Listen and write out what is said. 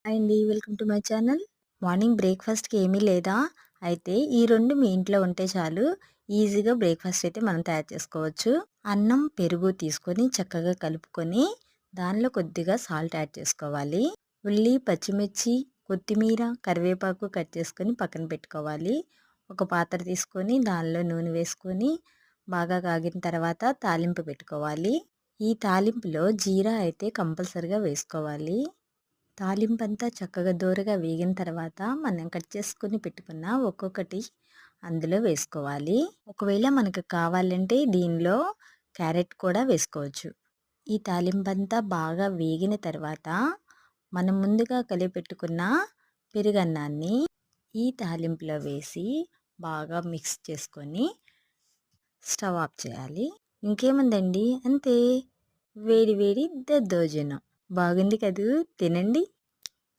Hi అండి. Welcome to my channel. Morning బ్రేక్‌ఫాస్ట్‌కి ఏమీ లేదా? అయితే ఈ 2 మీ ఇంట్లో ఉంటే చాలు. ఈజీగా బ్రేక్‌ఫాస్ట్ అయితే మనం తయారు చేసుకోవచ్చు. అన్నం, పెరుగు తీసుకొని చక్కగా కలుపుకొని దానిలో కొద్దిగా సాల్ట్ యాడ్ చేసుకోవాలి. ఉల్లి, పచ్చిమిర్చి, కొత్తిమీర, కరివేపాకు కట్ చేసుకొని పక్కన పెట్టుకోవాలి. ఒక పాత్ర తీసుకొని దానిలో నూనె వేసుకొని బాగా కాగిన తర్వాత తాలింపు పెట్టుకోవాలి. ఈ తాలింపులో జీరా అయితే కంపల్సరీగా వేసుకోవాలి. తాలింపంతా చక్కగా దోరగా వేగిన తర్వాత మనం కట్ చేసుకొని పెట్టుకున్న ఒక్కొక్కటి అందులో వేసుకోవాలి. ఒకవేళ మనకు కావాలంటే దీనిలో క్యారెట్ కూడా వేసుకోవచ్చు. ఈ తాలింపంతా బాగా వేగిన తర్వాత మనం ముందుగా కలిపెట్టుకున్న పెరుగన్నాన్ని ఈ తాలింపులో వేసి బాగా మిక్స్ చేసుకొని స్టవ్ ఆఫ్ చేయాలి. ఇంకేముందండి అంతే. వేడి వేడి దద్దోజనం. బాగుంది కదూ! తినండి.